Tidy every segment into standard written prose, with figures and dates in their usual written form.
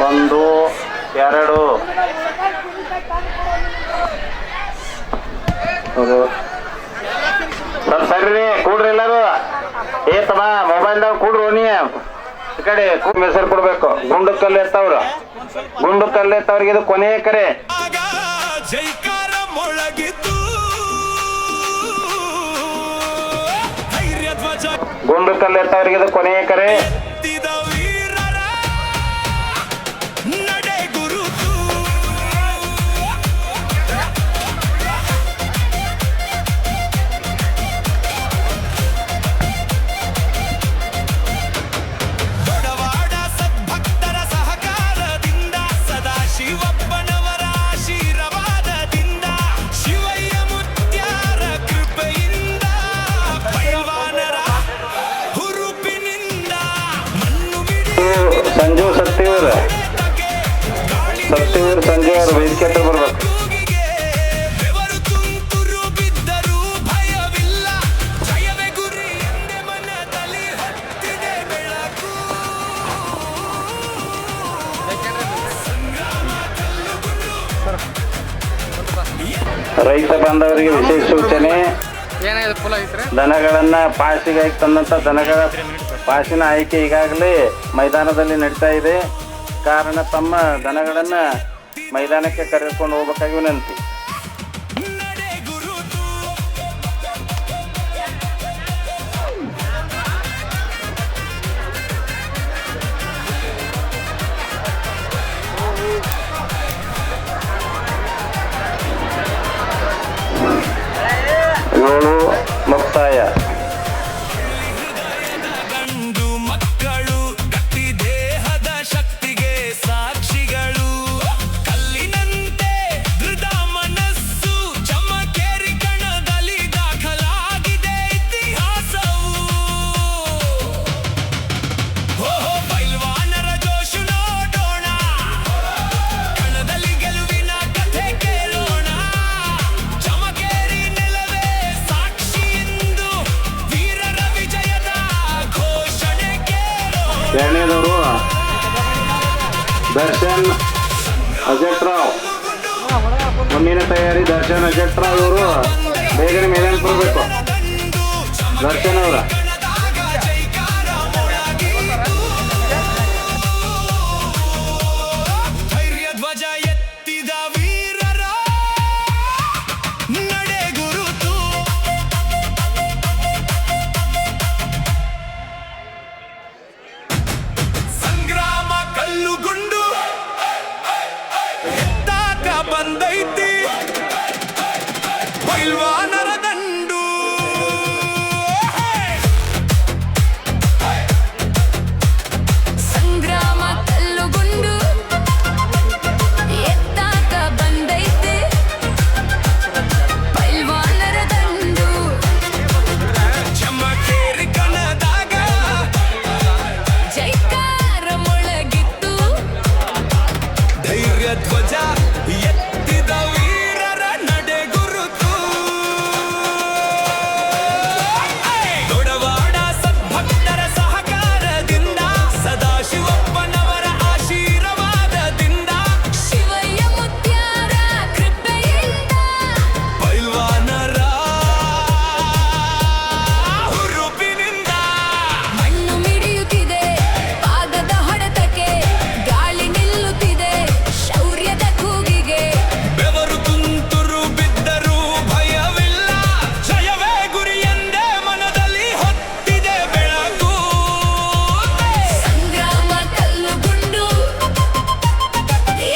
ಒಂದು ಎರಡು ಸ್ವಲ್ಪ ಸರ್ರಿ ಕೂಡ್ರಿ ಎಲ್ಲರೂ. ತಮ್ಮ ಮೊಬೈಲ್ದಾಗ ಕೂಡ್ರು ನೀ ಈ ಕಡೆ ಹೆಸರು ಕೊಡ್ಬೇಕು. ಗುಂಡು ಕಲ್ಲು ಎತ್ತವ್ರು, ಗುಂಡು ಕಲ್ಲು ಎತ್ತವ್ರಿಗೆ ಇದು ಕೊನೆಯ ಕರೆ. ಗುಂಡು ಕಲ್ಲು ಎತ್ತವ್ರಿಗೆ ಇದು ಕೊನೆಯ ಕರೆ. ಸಂಜು ಸತ್ತಿಯವರು ಸಂಜು ಅವರು ವೇದಿಕೆ ಹತ್ರ ಬರ್ಬೇಕು. ರೈತ ಬಾಂಧವರಿಗೆ ವಿಶೇಷ ಸೂಚನೆ. ದನಗಳನ್ನ ಪಾಸಿಗೆ ತಂದಂತ ದನಗಳ ಪಾಸಿನ ಆಯ್ಕೆ ಈಗಾಗಲೇ ಮೈದಾನದಲ್ಲಿ ನಡೀತಾ ಇದೆ. ಕಾರಣ ತಮ್ಮ ದನಗಳನ್ನ ಮೈದಾನಕ್ಕೆ ಕರೆದುಕೊಂಡು ಹೋಗಬೇಕಾಗಿ ವಿನಂತಿ. ಮುಕ್ತಾಯ. ಎರಡನೇದವರು ದರ್ಶನ್ ಅಜಟ್ರಾವ್. ಮುಂದಿನ ತಯಾರಿ ದರ್ಶನ್ ಅಜಟ್ರಾವ್ ಇವರು ಬೇಗನೆ ಮೇದಾನ ಕೊಡಬೇಕು. ದರ್ಶನ್ ಅವರ ಬಂದೈತಿ ಪೈಲ್ವಾನರ ದಂಡು. ಸಂಗ್ರಾಮ ಕಲ್ಲುಗುಂಡು ಎತ್ತಾಕ ಬಂದೈತಿ ಪೈಲ್ವಾನರ ದಂಡು. ಚಮಕೇರಿ ಕಣದಾಗ ಜೈಕಾರ ಮೊಳಗಿತ್ತು ಧೈರ್ಯ ಧ್ವಜ ಎತ್ತಿದ ವೀರರ ನಡೆ ಗುರುತು. ದೊಡವಾಡ ಸದ್ಭಕ್ತರ ಸಹಕಾರದಿಂದ ಸದಾಶಿವಪ್ಪನವರ ಆಶೀರ್ವಾದದಿಂದ ಶಿವಯ್ಯ ಮುತ್ಯಾರ ಕೃಪೆಯಿಂದ ಪೈಲ್ವಾನರ ಹುರುಪಿನಿಂದ ಮಣ್ಣು ಮಿಡಿಯುತ್ತಿದೆ ಪಾದದ ಹೊಡೆತಕ್ಕೆ ಗಾಳಿ ನಿಲ್ಲುತ್ತಿದೆ ಶೌರ್ಯದ ಕೂಗಿಗೆ. ಬೆವರು ತುಂತುರು ಬಿದ್ದರೂ ಭಯವಿಲ್ಲ ಜಯವೇ ಗುರಿಯೆಂದೇ ಮನದಲ್ಲಿ ಹೊತ್ತಿದೆ ಬೆಳಕು. ಸಂಗ್ರಾಮ ಕಲ್ಲುಗುಂಡು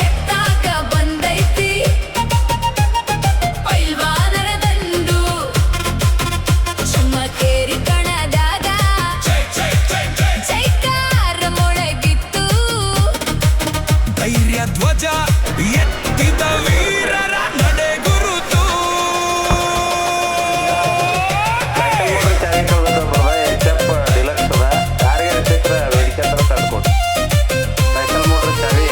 ಎತ್ತಾಕ ಬಂದೈತಿ ಪೈಲ್ವಾನರ ದಂಡು. ಚುಮ್ಮಕೇರಿ ಕಣದಾಗ ಜೈಕಾರ ಮೊಳಗಿತ್ತು ಧೈರ್ಯ ಧ್ವಜ ಎತ್ತಿದ ವೀರರ ನಡೆ ಗುರುತು. ಎಚ್.ಎಫ್ ಡಿಲಕ್ಸ್ ಅದ. ಯಾರಿಗಾರ ಚಿತ್ರ ವೇದಿಕೆ ಹತ್ರ ತಡ್ಕೊಡಿ. ಸೈಕಲ್ ಮೋಟ್ರ್ ಚಾವಿ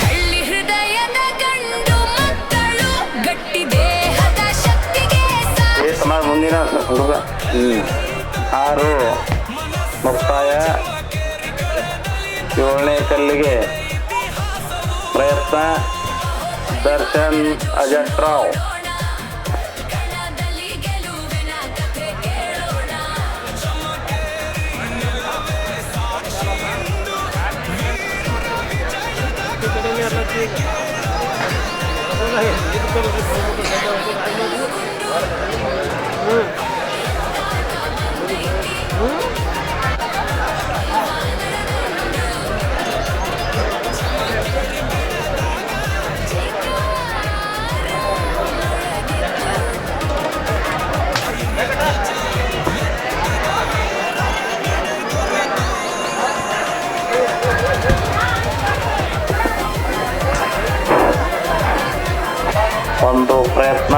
ಹಳ್ಳಿ ಹೃದಯದ ಗಂಡು ಮಕ್ಕಳು ಹುಡುಗ 6 ಮುಕ್ತಾಯ. 7ನೇ ಕಲ್ಲಿಗೆ ಪ್ರಯತ್ನ ದರ್ಶನ್ ಅಜಟ್ರಾವ್. ಕಣದಲ್ಲಿ ಗೆಲುವಿನ ಕಥೆ ಕೇಳೋಣ. ಒಂದು ಪ್ರಯತ್ನ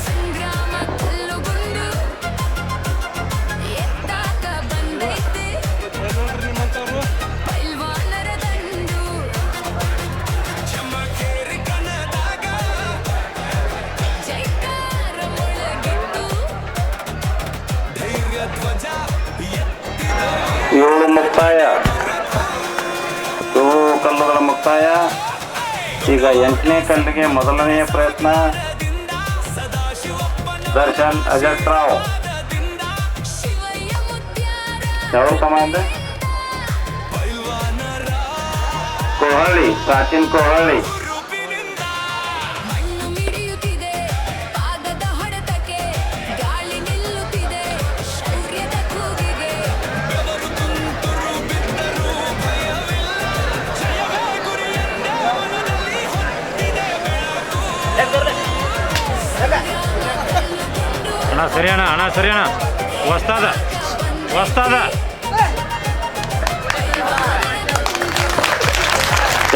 ಸಂಗ್ರಾಮ ಕಲ್ಲುಗುಂಡು ಎತ್ತಾಕ ಬಂದೈತೆ ಪೈಲ್ವಾನರ ದಂಡು. ಚಮಕೇರಿ ಕಣದಾಗ ಜೈಕಾರ ಮೊಳಗಿತ್ತು ಧೈರ್ಯ ಧ್ವಜ 7 ಮುಕ್ತಾಯ. 7 ಕಲ್ಲುಗಳ ಮುಕ್ತಾಯ. ಈಗ 8ನೇ ಕಲ್ಲಿಗೆ ಮೊದಲನೆಯ ಪ್ರಯತ್ನ ದರ್ಶನ್ ಅಜಟ್ರಾವ್. ಶಿವಯ್ಯ ಮುತ್ಯಾರ ಯಾವ ಸಮಾನ ಕೋಹಳ್ಳಿ, ಪ್ರಾಚೀನ್ ಕೋಹಳ್ಳಿ. ಮಣ್ಣು ಮಿಡಿಯುತ್ತಿದೆ ಪಾದದ ಹೊಡೆತಕ್ಕೆ ಗಾಳಿ ನಿಲ್ಲುತ್ತಿದೆ ಶೌರ್ಯದ ಕೂಗಿಗೆ. ಅಣ್ಣ ಸರಿ ಅಣ್ಣ ವಸ್ತಾದ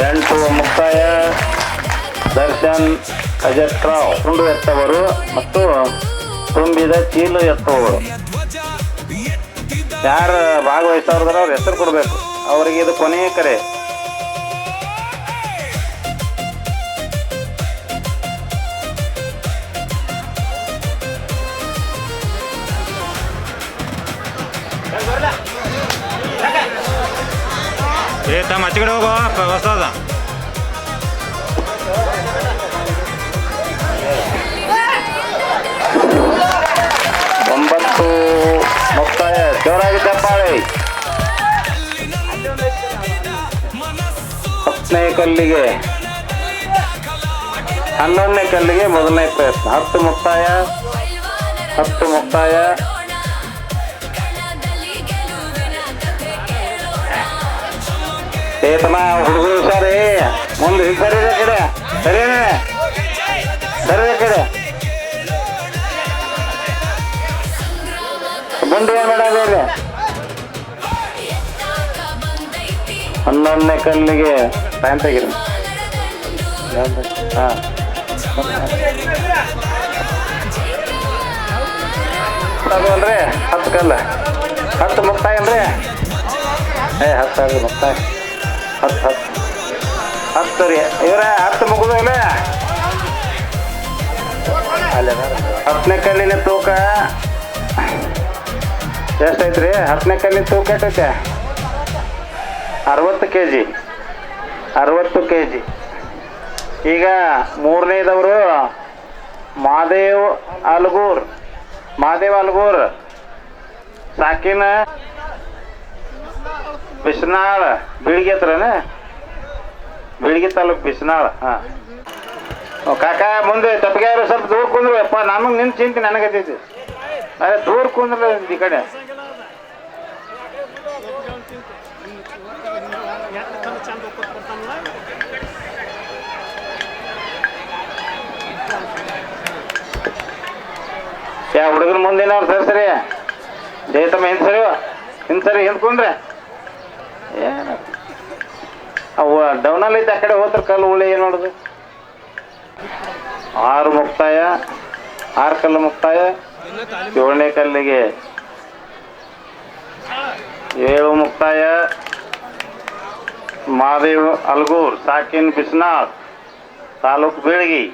8 ಮುಕ್ತಾಯ ದರ್ಶನ್ ಅಜಟ್ರಾವ್. ತುಂಡು ಎತ್ತವರು ಮತ್ತು ತುಂಬಿದ ಚೀಲು ಎತ್ತುವವರು ಯಾರು ಭಾಗವಹಿಸೋರ್ದಾರ ಅವ್ರ ಹೆಸರು ಕೊಡಬೇಕು. ಅವರಿಗೆ ಇದು ಕೊನೆಯ ಕರೆ. ತಮ್ಮ ಆಚೆಗಡೆ ಹೋಗೋ ವಸ್ತಾದ. ಒಂಬತ್ತು ಮುಕ್ತಾಯ. ಜೋರಾಗಿ ಚಪ್ಪಾಳೆ. 10ನೇ ಕಲ್ಲಿಗೆ 11ನೇ ಕಲ್ಲಿಗೆ ಮೊದಲನೇ ಪ್ರಯತ್ನ. 10 ಮುಕ್ತಾಯ. 10 ಮುಕ್ತಾಯ. ಕಣದಲ್ಲಿ ಗೆಲುವಿನ ಕಥೆ ಕೇಳೋಣ. ಏತನ ಹುಡುಗರು ಸರಿ ಮುಂದೆ ಸರಿ ಕಡೆ ಸರಿನೇ ಸರಿ ಕಡೆ ಮುಂದೆ ಏನ್ ಮಾಡೋದು. ಎತ್ತಾಕ ಬಂದೈತಿ 11ನೇ ಕಲ್ಲಿಗೆ ಟೈಮ್ ತೆಗಿರಿ. ಹಾಂ ಅದು ಅಲ್ರಿ 10 ಕಲ್ಲ 10 ಮುಕ್ತಾಯ ಅಲ್ರಿ. 10 ಅಲ್ರಿ ಮುಕ್ತಾಯ. 10 ರೀ ಇವ್ರ 10 ಮುಗಿದಿಲ್ಲ. ಅಲ್ಲ 10ನೇ ಕಲ್ಲಿನ ತೂಕ ಎಷ್ಟೈತ್ರಿ? 10ನೇ ಕಲ್ಲಿನ ತೂಕ ಎಷ್ಟೈತೆ? 60 kg. 60 kg. ಈಗ 3ನೇದವರು ಮಹಾದೇವ್ ಅಲ್ಗೂರ್. ಸಾಕಿನ ಬಿಸ್ನಾಳ ಬೀಳ್ಗಿ ಹತ್ರನ ಬೀಳ್ಗಿ ತಾಲೂಕು ಬಿಸ್ನಾಳ. ಹಾಂ ಕಾಕ ಮುಂದೆ ತಪ್ಪಿಗೆ ಸ್ವಲ್ಪ ದೂರ ಕುಂದ್ರು. ಅಪ್ಪ ನಮಗೆ ನಿನ್ನ ಚಿಂತೆ ನನಗತ್ತೈತಿ. ಅದೇ ದೂರ ಕುಂದ್ರೆ ಈ ಕಡೆ. ಯಾ ಹುಡುಗರ ಮುಂದಿನವ್ರು ಸರಿ ಜಯತಮ್ಮ ಹಿಂದೆ ಸರಿ ಹಿಂದ್ಕೊಂಡ್ರೆ ಏನು ಅವು ಡೌನಲ್ಲಿ ಐತೆ ಆ ಕಡೆ ಹೋತ್ರ ಕಲ್ಲು ಉಳಿ ಏನು ನೋಡುದು 6 ಮುಕ್ತಾಯ 6 ಕಲ್ಲು ಮುಕ್ತಾಯ 7ನೇ ಕಲ್ಲಿಗೆ 7 ಮುಕ್ತಾಯ ಮಹಾದೇವ್ ಅಲ್ಗೂರ್ ಸಾಕಿನ್ ಬಿಸ್ನಾಳ್ ತಾಲೂಕು ಬೀಳಗಿ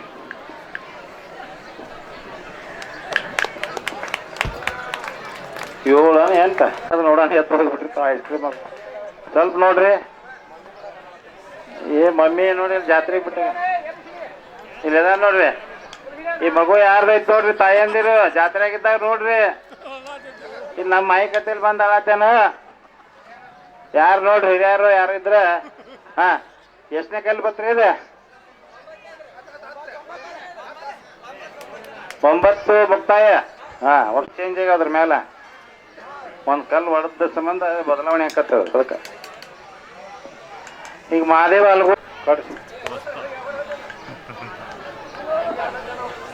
7 8 ಅದು ನೋಡೋಣ ಎತ್ತು ಹೋಗ್ಬಿಟ್ಟಿರ್ತಾವ ಐಸ್ ಕ್ರೀಮ್ ಸ್ವಲ್ಪ ನೋಡ್ರಿ ಏ ಮಮ್ಮಿ ನೋಡಿ ಜಾತ್ರೆಗೆ ಬಿಟ್ಟ ಇಲ್ಲದ ನೋಡ್ರಿ ಈ ಮಗು ಯಾರ್ದೈತ್ ನೋಡ್ರಿ ತಾಯಂದಿರು ಜಾತ್ರೆಗಿದ್ದಾಗ ನೋಡ್ರಿ ಇಲ್ಲಿ ನಮ್ಮ ಮೈ ಕತ್ತೇಲಿ ಬಂದ ಆಗತ್ತೇನ ಯಾರು ನೋಡ್ರಿ ಹಿರಿಯಾರು ಯಾರು ಇದ್ರ ಹಾ ಎಷ್ಟನೇ ಕಲ್ಲು ಬತ್ರಿ ಇದು 9 ಮುಕ್ತಾಯ ಹಾ ಒಟ್ಟು ಚೇಂಜ್ ಆಗ ಅದ್ರ ಮೇಲೆ ಒಂದು ಕಲ್ಲು ಹೊಡೆದ ಸಂಬಂಧ ಬದಲಾವಣೆ ಆಕತ್ತದ ಅದಕ್ಕೆ ಈಗ ಮಹಾದೇವ ಅಲ್ಗೋ ಕಟ್ಸಿ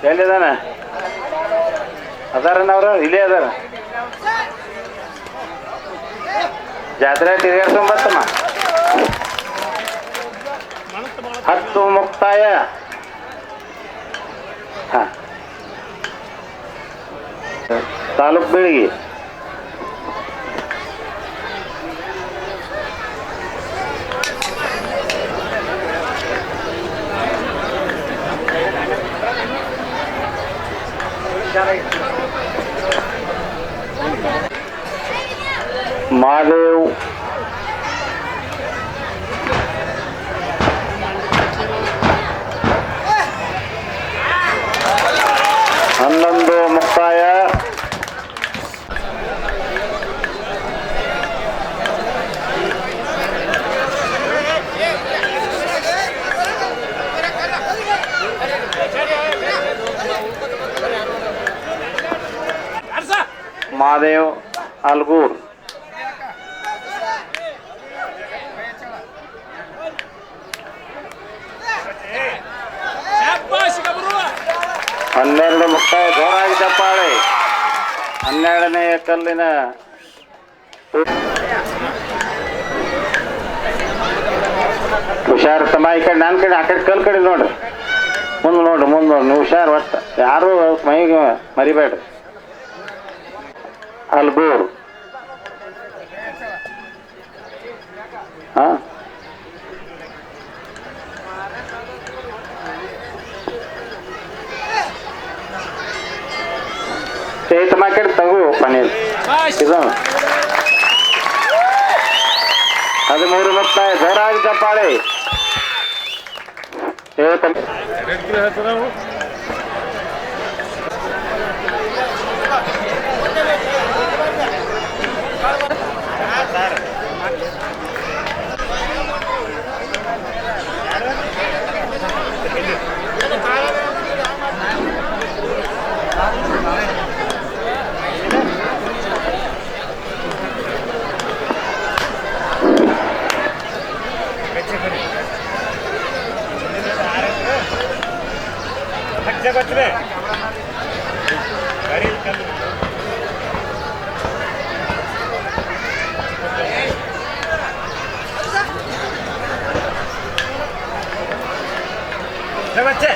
ಎಲ್ಲಿದಾನ ಅದಾರನ ಅವ್ರು ಇಲ್ಲೇ ಅದಾರ ಜಾತ್ರೆ ತಿರ್ಗಾಡ್ಸಂಬತ್ತಮ್ಮ 10 ಮುಕ್ತಾಯ ಹಾ ತಾಲೂಕ್ ಬೀಳಗಿ ಮಹಾದೇವ್ 11 ಮುಕ್ತಾಯ ಮಹಾದೇವ್ ಅಲ್ಗೂರ್ ಹನ್ನೆರಡು ಮುಕ್ತಾಯ ಜೋರಾಗಿ ಚಪ್ಪಾಳೆ 12ನೇ ಕಲ್ಲಿನ ಹುಷಾರು ತಮ್ಮ ಈ ಕಡೆ ನನ್ನ ಕಡೆ ಆ ಕಡೆ ಕಲ್ಲು ಕಡೆ ನೋಡ್ರಿ ಮುಂದೆ ನೋಡ್ರಿ ನೀವು ಹುಷಾರು ಒಟ್ಟು ಯಾರು ಮೈಗೆ ಮರಿಬೇಡ್ರಿ ಅಲ್ಗೂರ್ ಹಾ ತಮ್ಮ ಕಡೆ ತಗೋ ಪನೀರ್ ಇದು 13 ಮುಕ್ತಾಯ ಜೋರಾಗಿ ಚಪ್ಪಾಳೆ बच्चे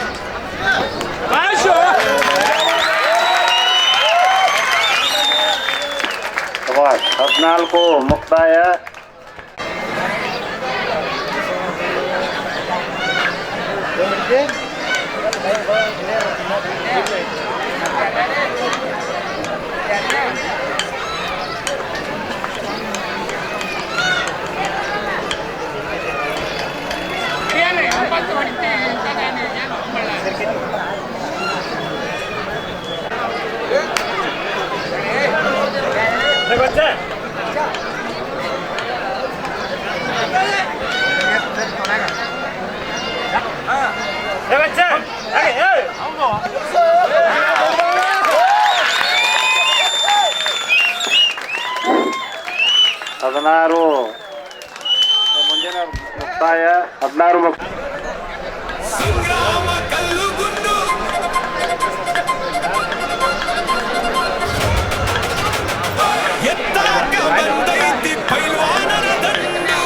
14 ಮುಕ್ತಾಯ बच्चे बच्चे 16 ಮುಂದಿನ ಮುಕ್ತಾಯ 16 ಮುಕ್ತಾಯ ಸಂಗ್ರಾಮ ಕಲ್ಲುಗುಂಡು ಎತ್ತಾಕ ಬಂದೈತಿ ಪೈಲ್ವಾನರ ದಂಡು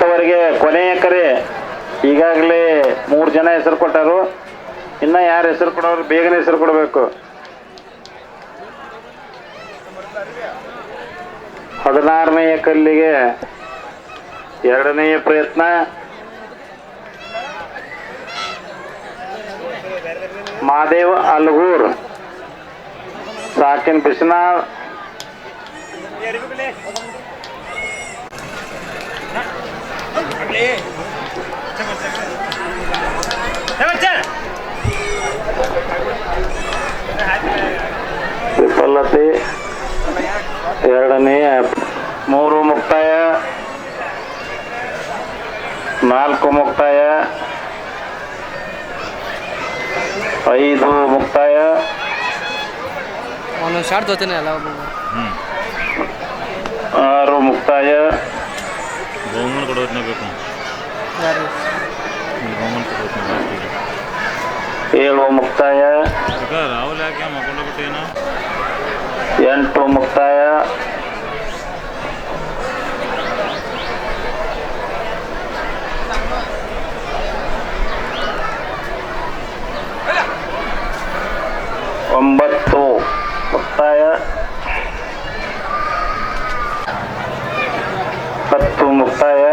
ಅವರಿಗೆ ಕೊನೆಯ ಕರೆ. ಈಗಾಗಲೇ 3 ಜನ ಹೆಸರು ಕೊಟ್ಟರು. ಇನ್ನು ಯಾರು ಹೆಸರು ಕೊಡೋರು ಬೇಗನೆ ಹೆಸರು ಕೊಡಬೇಕು. 16ನೆಯ ಕಲ್ಲಿಗೆ 2ನೆಯ ಪ್ರಯತ್ನ. ಮಹಾದೇವ್ ಅಲ್ಗೂರ್, ಸಾಕಿನ್ ಬಿಸ್ನಾಳ್, ವಿಫಲತೆ. 2ನೇ 3 ಮುಕ್ತಾಯ, 4 ಮುಕ್ತಾಯ, 5 ಮುಕ್ತಾಯ, ಒಂದೊಂದು ಶಾರ್ಟ್ ಜೊತೆನೇ ಅಲ್ಲ 6 ಮುಕ್ತಾಯ, ಬಹುಮಾನ ಕೊಡೋದನ್ನ ಬೇಕು. ಯಾರು ಬಹುಮಾನ ಕೊಡೋದನ್ನ ಲಾಸ್ಟಿಗೆ 7 ಮುಕ್ತಾಯ, ಈಗ ರಾಹುಲ್ ಯಾಕೆ ಮಕ್ಕೊಂಡು ಬಿಟ್ಟೇನ 8 ಮುಕ್ತಾಯ, 9 ಮುಕ್ತಾಯ, 10 ಮುಕ್ತಾಯ.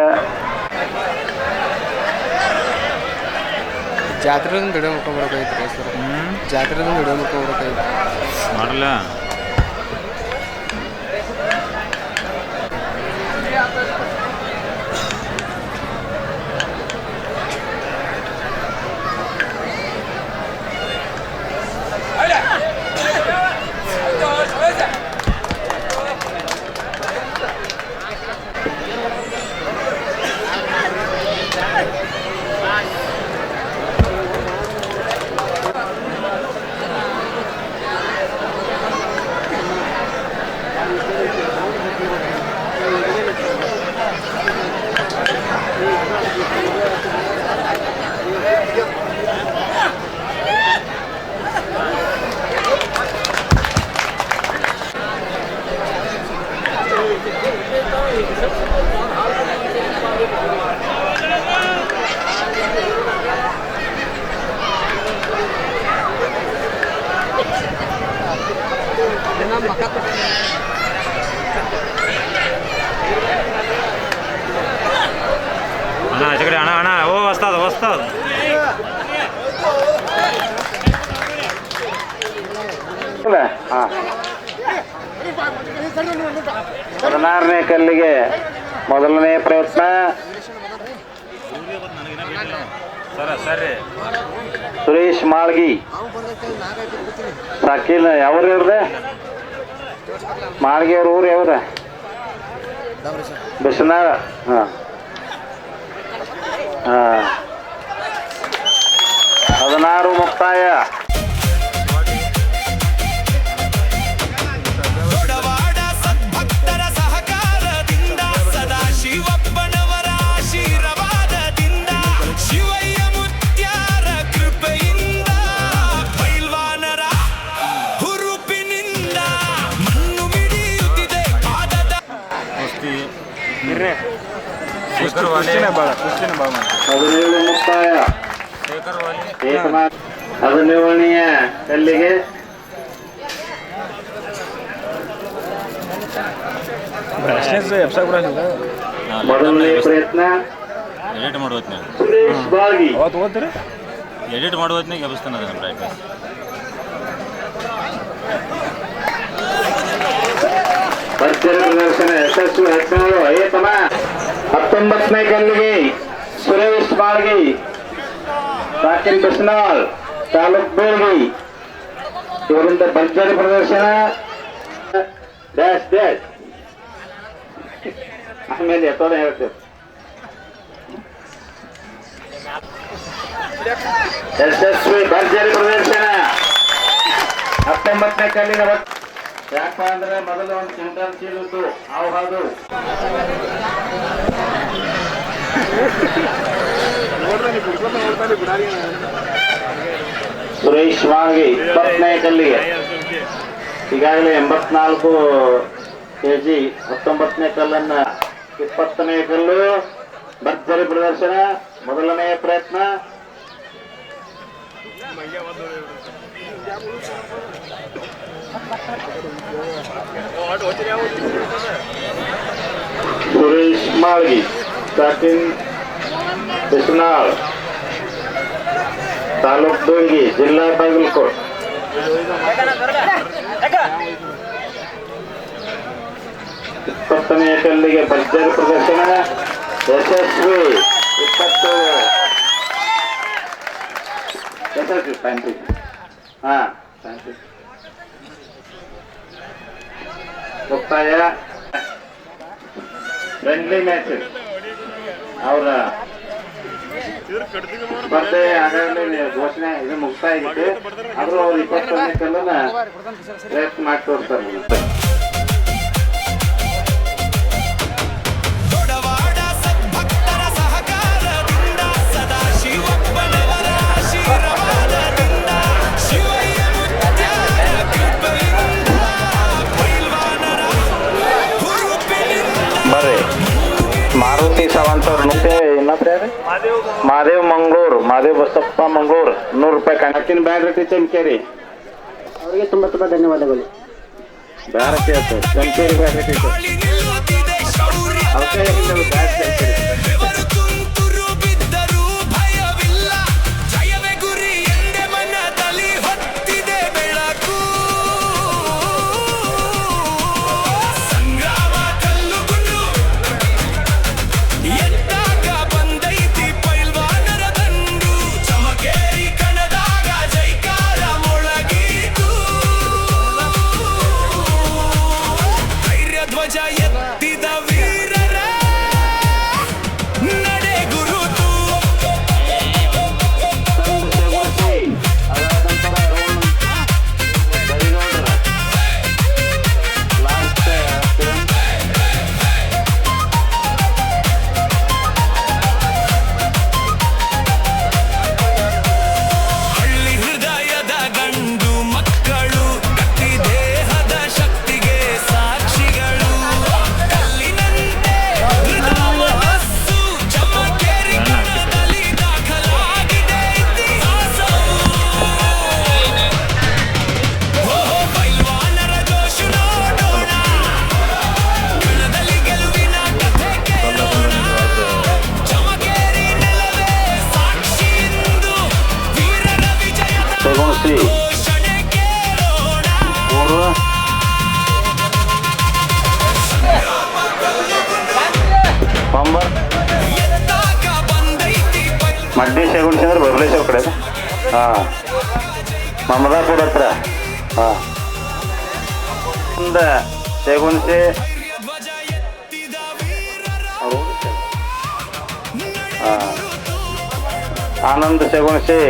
ಜಾತ್ರೆದಿಂದ ವಿಡಿಯೋ ಮಾಡ್ಕೊಂಡ್ಬರ್ಬೇಕಾಗಿತ್ತು ಸರ್. ಜಾತ್ರೆದಿಂದ ವಿಡಿಯೋ ಮಾಡ್ಕೊಂಡ್ಬರ್ಬೇಕಾಗಿತ್ತು. ಮಾಡಲ್ಲ. అన్న ఇక్కడ అన్న అన్న ఓ వస్తుంది వస్తుంది. ಹಾಂ 16ನೇ ಕಲ್ಲಿಗೆ ಮೊದಲನೇ ಪ್ರಯತ್ನ. ಸರಿ ಸುರೇಶ್ ಮಾಳ್ಗಿ, ಸಾಕಿಲ್ ಯಾವ್ರು ಇವ್ರದೆ? ಮಾಳ್ಗಿ ಅವ್ರ ಊರು ಯಾವ್ರ? ಬಿಸ್ನಾಳ. ಹಾಂ ಹಾಂ 16 ಮುಕ್ತಾಯ. ದೊಡವಾಡ ಸದ್ಭಕ್ತರ ಸಹಕಾರದಿಂದ ಸದಾ ಶಿವಪ್ಪನವರ ಆಶೀರ್ವಾದದಿಂದ ಶಿವಯ್ಯ ಮುತ್ಯಾರ ಕೃಪೆಯಿಂದ ಪೈಲ್ವಾನರ ಹುರುಪಿನಿಂದ ಮಣ್ಣು ಮಿಡಿಯುತ್ತಿದೆ ಪಾದದ 17 ಮುಕ್ತಾಯ. 17ನೆಯ ಕಲ್ಲಿಗೆ ಮೊದಲನೇ ಪ್ರಯತ್ನ. ಎಡಿಟ್ ಮಾಡುವತ್ನಾಗ ಸುರೇಶ್ ಬಾಳ್ಗಿ, ಎಡಿಟ್ ಮಾಡುವತ್ನಾಗ ಎಬ್ಬಿಸ್ತಾನೆ ಅದನ್ನು ಪ್ರಾಕ್ಟೀಸ್. ಭರ್ಜರಿ ಪ್ರದರ್ಶನ ಯಶಸ್ವಿ. 19ನೇ ಕಲ್ಲಿಗೆ ಸುರೇಶ್ ಬಾಳ್ಗಿ, ಸಾಕಿನ್ ಬಿಸ್ನಾಳ್, ತಾಲೂಕ್ ಬೇಳ್ಗಿ ಇವರಿಂದ ಭರ್ಜರಿ ಪ್ರದರ್ಶನ. ಡ್ಯಾಶ್ ಡ್ಯಾಶ್ ಆಮೇಲೆ ಎತ್ತೋಣ ಹೇಳ್ತೇವೆ. ಯಶಸ್ವಿ ಭರ್ಜರಿ ಪ್ರದರ್ಶನ. 19ನೇ ಕಲ್ಲಿನ ಯಾಕ ಅಂದ್ರೆ ಮೊದಲು ಒಂದು ಕ್ವಿಂಟಲ್ ಚೀಲದ್ದು ಹಾವು ಹಾದು ಸುರೇಶ್ ಮಾಳ್ಗಿ 20ನೇ ಕಲ್ಲಿಗೆ ಈಗಾಗಲೇ 84 kg 19ನೇ ಕಲ್ಲನ್ನ 20ನೇ ಕಲ್ಲು ಭರ್ಜರಿ ಪ್ರದರ್ಶನ ಮೊದಲನೆಯ ಪ್ರಯತ್ನ ಸುರೇಶ್ ಮಾಳ್ಗಿ ಸ್ಟಾರ್ಟಿಂಗ್ ಬಿಸ್ನಾಳ್ ತಾಲೂಕ್ ಡೋಂಗಿ ಜಿಲ್ಲಾ ಬಾಗಲಕೋಟ್ 20ನೇ ಕಲ್ಲಿಗೆ ಭರ್ಜರಿ ಪ್ರದರ್ಶನ ಯಶಸ್ವಿ 20 ಯಶಸ್ವಿ ಪ್ಯಾಂಟಿ ಪ್ಯಾಂಟಿ ಮುಕ್ತಾಯ ಫ್ರೆಂಡ್ಲಿ ಮ್ಯಾಚ್ ಅವರ ಸ್ಪರ್ಧೆ ಆಗಾಗಲೇ ಘೋಷಣೆ ಇದು ಮುಕ್ತಾಯ ಆಗಿತ್ತು ಆದ್ರೂ ಅವ್ರು 20ನೇ ಕಲ್ಲನ್ನ ಪ್ರಯತ್ನ ಮಾಡಿ ತೋರಿಸ್ತಾರೆ ದೊಡವಾಡ ಸದ್ಭಕ್ತರ ಸಹಕಾರದಿಂದ ಸದಾ ಶಿವಪ್ಪನವರ ಆಶೀರ್ವಾದದಿಂದ ಶಿವಯ್ಯ ಮುತ್ಯಾರ ಕೃಪೆಯಿಂದ ಪೈಲ್ವಾನರ ಹುರುಪಿನಿಂದ ಬರ್ರಿ ಮಾರುತಿ ಸಾವಂತ್ ಅವ್ರ ನುಂತೆ ಇನ್ನೊಬ್ರೆ ಮಹಾದೇವ್ ಮಂಗಳೂರು ಮಹಾದೇವ್ ಬಸಪ್ಪ ಮಂಗಳೂರು 100 ರೂಪಾಯಿ ಕಣಕಿನ ಬ್ಯಾಡ್ರಿ ಚಮಕೇರಿ ಅವರಿಗೆ ತುಂಬ ತುಂಬ ಧನ್ಯವಾದಗಳು. ಬ್ಯಾರತಿ ಚಮಕೇರಿ ಬ್ಯಾಡ್ರಿ ಗಾಳಿ ನಿಲ್ಲುತ್ತಿದೆ ಶೌರ್ಯ ಬೆವರು ತುಂತುರು ಬಿದ್ದರೂ ಭಯವಿಲ್ಲ ಜಯವೇ ಗುರಿ ಎಂದೆ ಮನದಲ್ಲಿ ಹೊತ್ತಿದೆ ಬೆಳಕು ಸಂಗ್ರಾಮ ಕಲ್ಲುಗುಂಡು ಎದ್ದಾಗ ಬಂದೈತಿ ಪೈಲ್ವಾನರ ದಂಡು ಚಮಕೇರಿ ಕಣದಾಗ ಜೈಕಾರ ಮೊಳಗೀತು ಧೈರ್ಯ ಧ್ವಜ ಎತ್ತಿದ ವೀರರ ನಡೆ ಗುರುತು ಹಳ್ಳಿ ಹೃದಯದ ಗಂಡು ಮಕ್ಕಳು ಗಟ್ಟಿ ದೇಹದ ಶಕ್ತಿಗೆ ಸಾಕ್ಷಿಗಳು ಕಲ್ಲಿನಂತೆ ಹೃದಯಸ್ಸು ಚಮಕೇರಿ ಕಣದಲ್ಲಿ ದಾಖಲಾಗಿದೆ ಇತಿಹಾಸವು ಓಹೋ ಪೈಲ್ವಾನರ ಜೋಶು ನೋಡೋಣ ಕಣದಲ್ಲಿ ಗೆಲುವಿನ ಕಥೆ ಕೇಳೋಣ ಚಮಕೇರಿ ನೆಲವೇ ಸಾಕ್ಷಿಯಿಂದ ವೀರರ ವಿಜಯದ ಸೆಗುಣಸಿ ಘೋಷಣೆ ಕೇಳೋಣ ಮೂರು ಒಂಬರ್ ಎದ್ದಾಗ ಬಂದೈತಿ ಮಡ್ಡಿ ಸೆಗುಣಸಿ ಅಂದ್ರೆ ಬಬಲೇಶ್ವರ ಕಡೆ ಮಮದಾಪುರ ಹತ್ರ ಸೆಗುಣಸಿ ಧ್ವಜ ಎತ್ತಿದ ವೀರರ ಆನಂದ್ ಸೆಗುಣಸಿ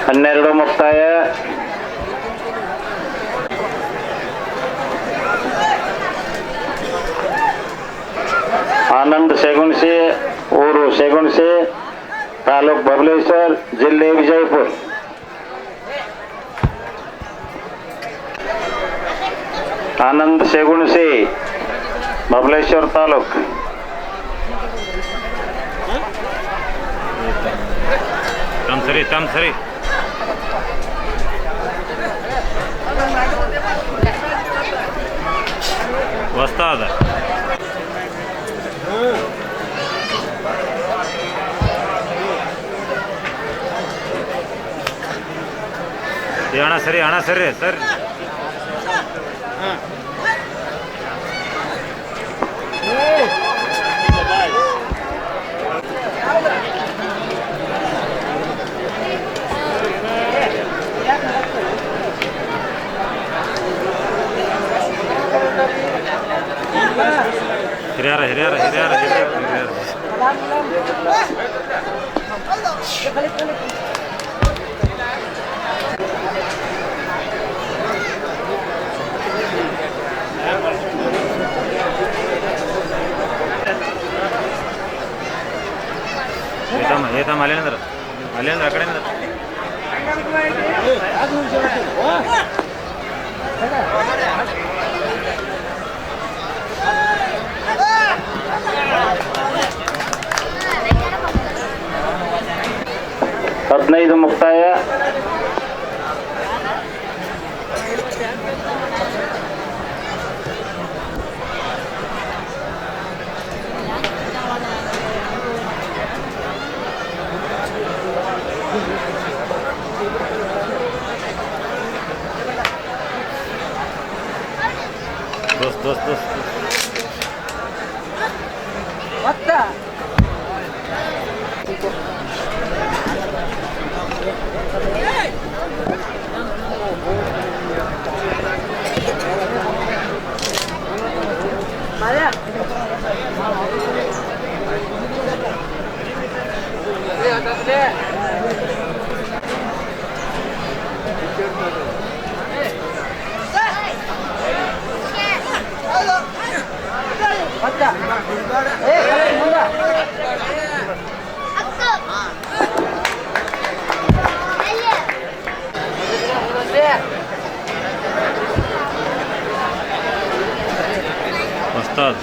ಹನ್ನೆರಡು ಮುಕ್ತಾಯ ಆನಂದ್ ಸೆಗುಣಸಿ ಊರು ಸೆಗುಣಸಿ ತಾಲೂಕ್ ಬಬಲೇಶ್ವರ್ ಜಿಲ್ಲೆ ವಿಜಯಪುರ ಆನಂದ್ ಸೆಗುಣಸಿ ಬಬಲೇಶ್ವರ್ ತಾಲೂಕ್ ತಮ್ ಸರಿ ವಸ್ತಾದ ಅಣ್ಣ ಸರಿ ಸರ್ ಹಿರಿಯರ ಏತಮ್ಮ ಅಲ್ಲೇನಂದ್ರ ಆ ಕಡೆ ಹದಿನೈದು ಮುಕ್ತಾಯ. ದೋಸ್ತ್ ವಸ್ತಾದ್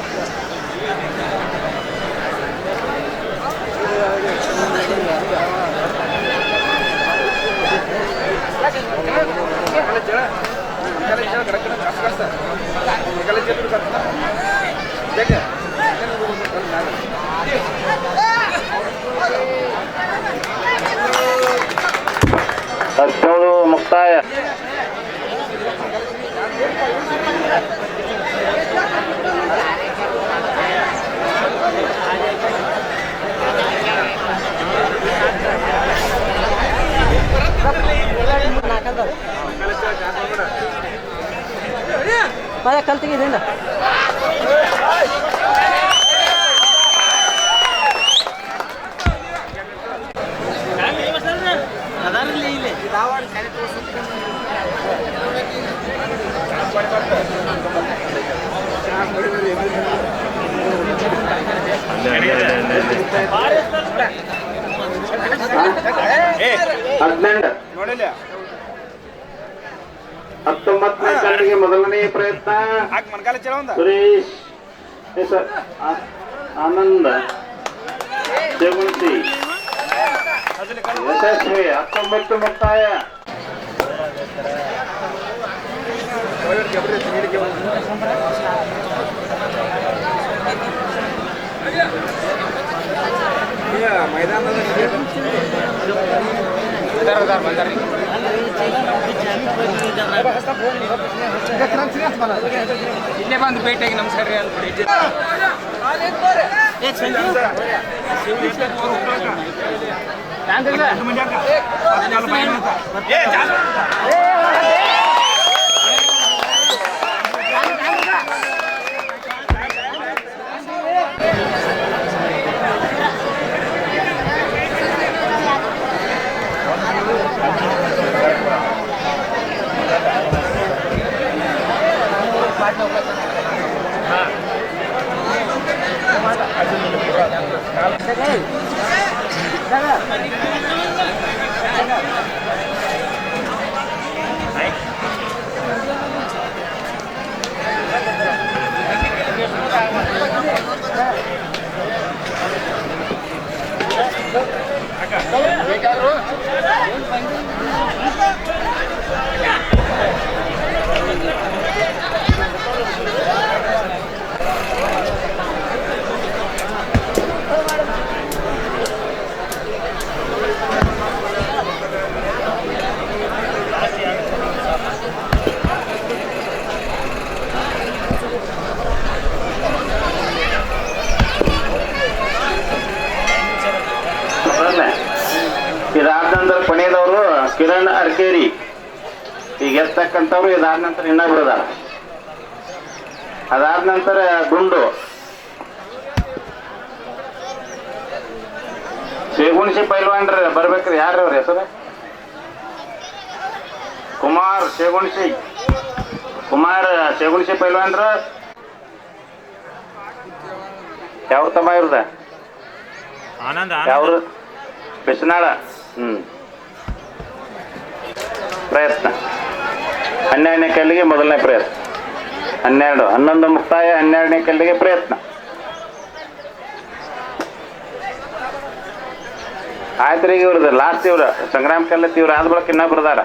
ಹದಿನೇಳು ಮುಕ್ತಾಯ. ಕಲ್ತಿಗಿದಿಂದ ಹದಿನೆಂಟು 19ನೇ ಕಲ್ಲಿಗೆ ಮೊದಲನೇ ಪ್ರಯತ್ನ. ಸುರೇಶ್ ಆನಂದ ಜಗುಂತಿ ಯಶಸ್ವಿ. 19 ಮುಕ್ತಾಯ. ಇಲ್ಲೇ ಬಂದು ಭೇಟಿಯಾಗಿ ನಮಸ್ಕಾರ ರೀ ಇದಾದ ನಂತರ ಕೊನೆಯದವರು ಕಿರಣ್ ಅರ್ಕೇರಿ. ಈಗ ಎತ್ತಕ್ಕಂಥವ್ರು ಇದಾದ ನಂತರ ಇನ್ನೊಬ್ರು ಅದಾರ. ಅದಾದ ನಂತರ ಗುಂಡು ಶೇಗುಣಸಿ ಪೈಲ್ವಾನ್ರ ಬರ್ಬೇಕ್ರಿ, ಯಾರು ಅವ್ರ ಹೆಸರು? ಕುಮಾರ್ ಶೇಗುಣಸಿ. ಕುಮಾರ್ ಶೇಗುಣಸಿ ಪೈಲ್ವಾನ್ರ ಯಾವ ತಮ್ಮ ಇವ್ರದ? ಆನಂದ್ ಯಾವ್ರು? ಬಿಸನಾಳ. ಪ್ರಯತ್ನ 12ನೇ ಕಲ್ಲಿಗೆ ಮೊದಲನೇ ಪ್ರಯತ್ನ. 11 ಮುಕ್ತಾಯ, 12ನೇ ಕಲ್ಲಿಗೆ ಪ್ರಯತ್ನ. ಆಯ್ತು ಈಗ ಇವ್ರದ್ದು ಲಾಸ್ಟ್ ಇವ್ರ ಸಂಗ್ರಾಮ್ ಕಲ್ಲತ್ತಿ ಇವ್ರು ಆದ ಬಳಕ ಇನ್ನೊಬ್ರು ಅದಾರ.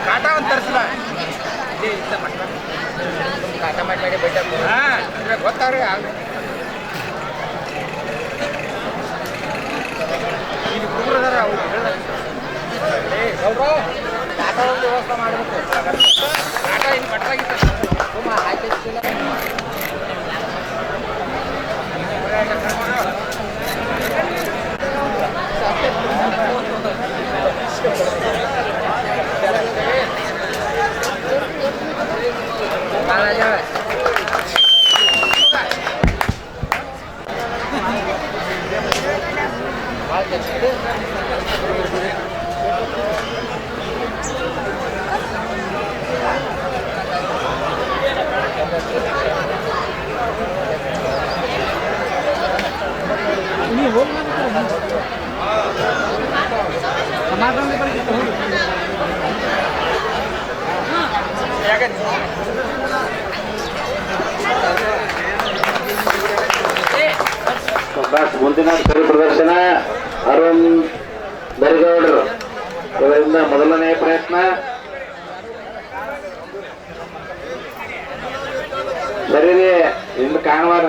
ಕಾಟ ಒಂದು ತರಿಸಲ್ಲ ಕಾಟ ಮಾಡಿ ಗೊತ್ತಾವ್ರಿ ಇಲ್ಲಿ ಹುಡುಗರು ಅದಾರ ಅವ್ರು ಕಾಟ ಒಂದು ವ್ಯವಸ್ಥೆ ಮಾಡಬೇಕು. ಕಾಟ ಇಲ್ಲಿ ಕಟ್ಟಾಗಿತ್ತು ಮುಂದಿನ ಕರಿ ಪ್ರದರ್ಶನ ಅರುಣ್ ಬರಿಗೌಡರು ಇವರಿಂದ ಮೊದಲನೇ ಪ್ರಯತ್ನ. ಸರಿ ರೀ, ಇನ್ನು ಕಾಣವಾರ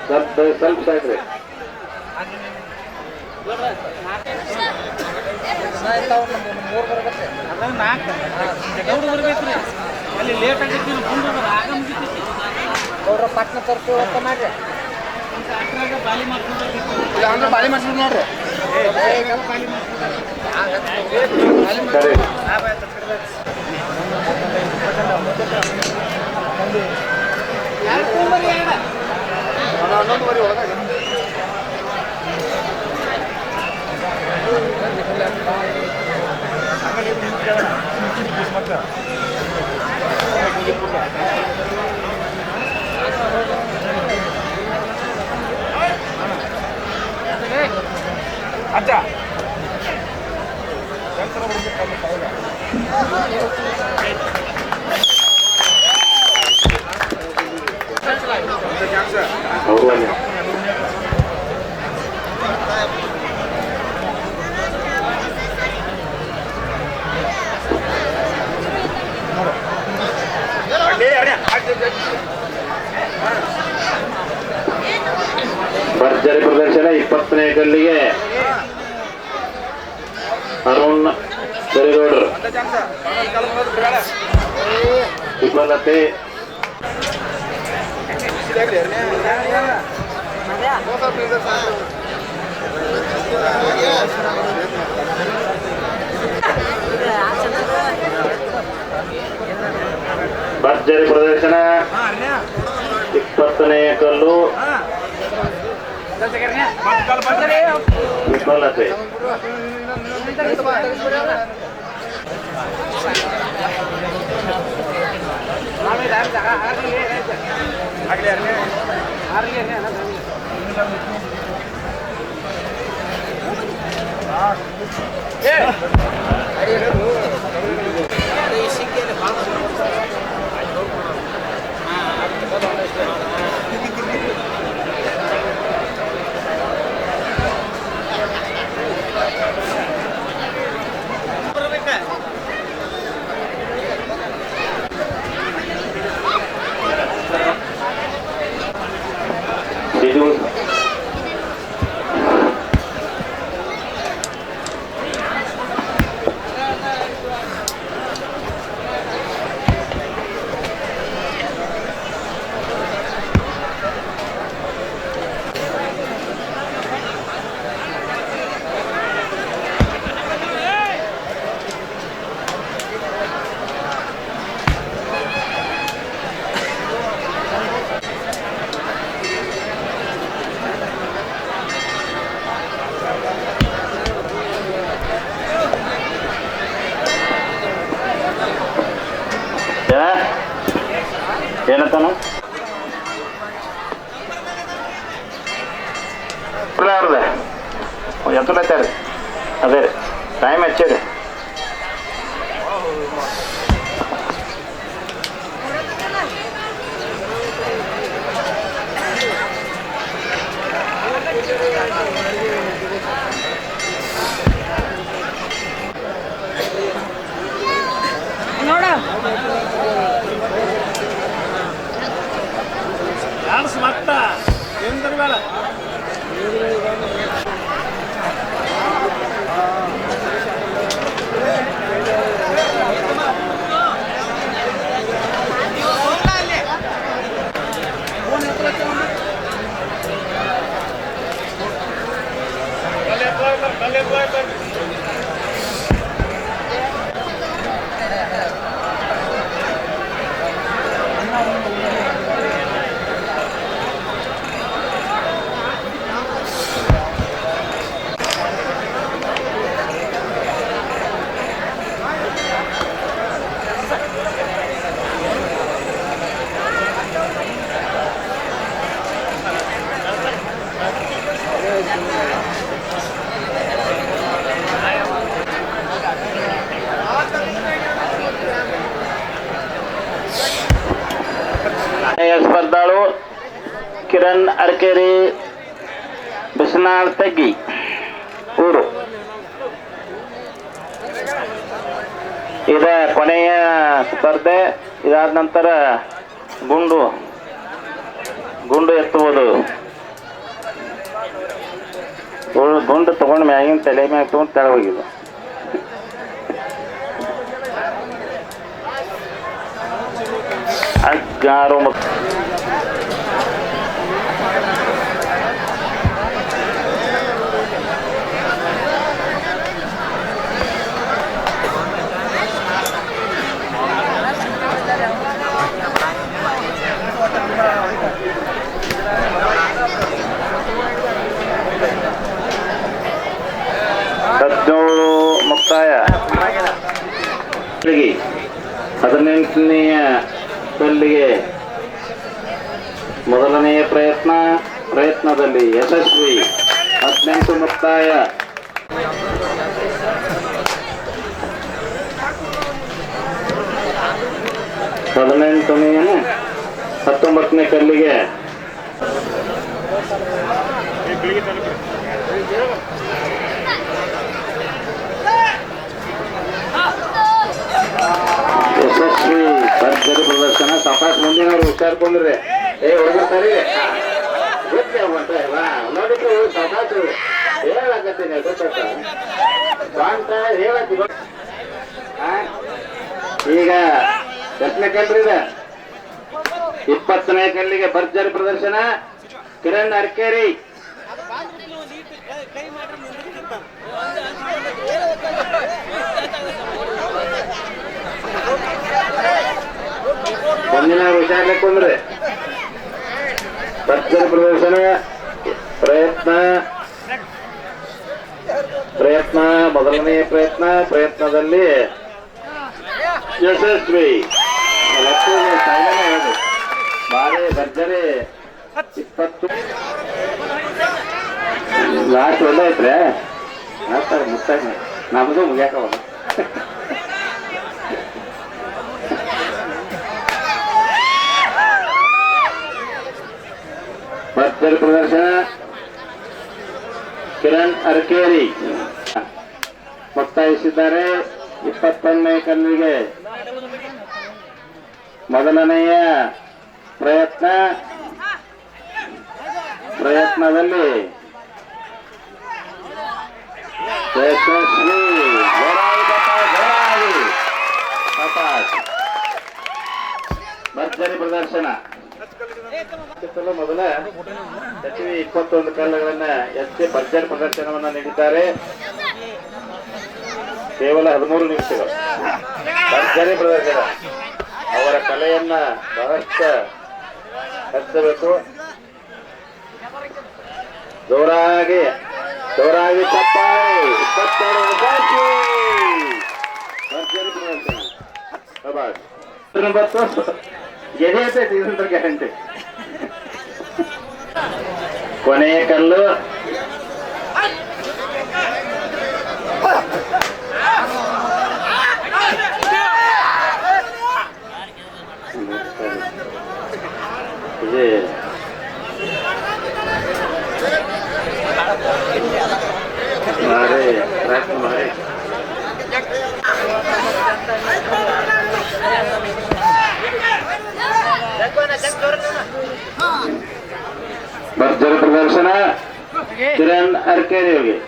ಸ್ವಲ್ಪ ಸಾಕ್ರಿ. ಅಲ್ಲಿ ಲೇಟ್ ಆಗಿತ್ತು ಅವ್ರ ಪಟ್ನ ತರಿಸಿ ಹೊತ್ತ ಮಾಡ್ರಿ. ಅಂದ್ರೆ ಬಾಳಿ ಮಾಡ್ಸ್ಬಿಟ್ಟು ನೋಡ್ರಿ. ಸರಿ ಹನ್ನೊಂದು ಮರಿ ಒಳಗಾಗಿ ಅಜ್ಜ ಭರ್ಜರಿ ಪ್ರದರ್ಶನ 20ನೇ ಗಲ್ಲಿಗೆ ಅರುಣ್ ಬರಿಗೌಡರು ವಿಫಲತೆ. ಭರ್ಜರಿ ಪ್ರದರ್ಶನ 20ನೇ ಕಲ್ಲು ವಿಫಲತೆ. ಏನಂತಾನ ಅವ್ರದ್ದು ಎಂತಲತ್ತಾರ ಅದೇ ರೀ ಟೈಮ್ ಹಚ್ಚೇರಿ ಸ್ಪರ್ಧಾಳು ಕಿರಣ್ ಅರ್ಕೇರಿ ಬಿಸನಾಳ್ ತಗ್ಗಿ ಊರು. ಇದ ಕೊನೆಯ ಸ್ಪರ್ಧೆ. ಇದಾದ ನಂತರ ಗುಂಡು ಎತ್ತುವುದು. ಗುಂಡು ತಗೊಂಡು ಮ್ಯಾಗಿನ ತಲೆ ಮ್ಯಾಗ ತಗೊಂಡು ತೆಳ ಹೋಗಿದ್ದು. ಅಗ್ಗಾರು 17 ಮುಕ್ತಾಯ. 18ನೆಯ ಕಲ್ಲಿಗೆ ಮೊದಲನೆಯ ಪ್ರಯತ್ನದಲ್ಲಿ ಯಶಸ್ವಿ. 18 ಮುಕ್ತಾಯ. 19ನೇ ಕಲ್ಲಿಗೆ ಯಶಸ್ವಿ ಭರ್ಜರಿ ಪ್ರದರ್ಶನ. ಸಾಕಷ್ಟು ಮುಂದಿನವರು ಹುಷಾರ್ಕೊಂಡ್ರೆ ಹುಡುಗರ್ತಾರೆ ನೋಡಿದ್ರೆ ಸಾಕಷ್ಟು ಹೇಳಕತ್ತೀನಿ ಹೇಳತ್ತಿ. ಈಗ ಎಷ್ಟನೇ ಕಲ್ರಿ ಇದೆ? 20ನೇ ಕಲ್ಲಿಗೆ ಭರ್ಜರಿ ಪ್ರದರ್ಶನ. ಕಿರಣ್ ಅರ್ಕೇರಿ. ಒಂದಿನ ಹುಷಾರ್ಕೊಂಡ್ರೆ ಭರ್ಜರಿ ಪ್ರದರ್ಶನ. ಪ್ರಯತ್ನ ಮೊದಲನೆಯ ಪ್ರಯತ್ನದಲ್ಲಿ ಯಶಸ್ವಿ. ಭಾರಿ ಭರ್ಜರಿ ಲಾಸ್ಟ್ ಒಂದೇ ಐತ್ರಿ ಆಡ್ತಾರೆ ಮುತ್ತಾಗ ನಮ್ಮದು ಮುಗ್ಯಾಕವ ಭರ್ಜರಿ ಪ್ರದರ್ಶನ ಕಿರಣ್ ಅರಕೇರಿ ಮುಕ್ತಾಯಿಸಿದ್ದಾರೆ 21ನೇ ಕಲ್ಲಿಗೆ ಮೊದಲನೆಯ ಪ್ರಯತ್ನದಲ್ಲಿ ಯಶಸ್ವಿ ಭರ್ಜರಿ ಪ್ರದರ್ಶನ ಮೊದಲ ಸಚಿವಿ 21 ಕಲ್ಲುಗಳನ್ನ ಎತ್ತಿ ಭರ್ಜರಿ ಪ್ರದರ್ಶನವನ್ನ ನೀಡಿದ್ದಾರೆ ಕೇವಲ 13 ನಿಮಿಷಗಳು ಭರ್ಜರಿ ಪ್ರದರ್ಶನ ಅವರ ಕಲೆಯನ್ನ ಬಹಳಷ್ಟು ಹೆಚ್ಚಬೇಕು ಜೋರಾಗಿ ಚಪ್ಪಾಳೆ 22 ಭರ್ಜರಿ ಪ್ರದರ್ಶನ ಗೆದೆ ಇದ್ರ ಗ್ಯಾರಂಟಿ ಕೊನೆಯ ಕಲ್ಲು ಮಾರಿ ಭರ್ಜರಿ ಪ್ರದರ್ಶನ ಕಿರಣ್ ಅರ್ಕೇರಿ ಅವರಿಗೆ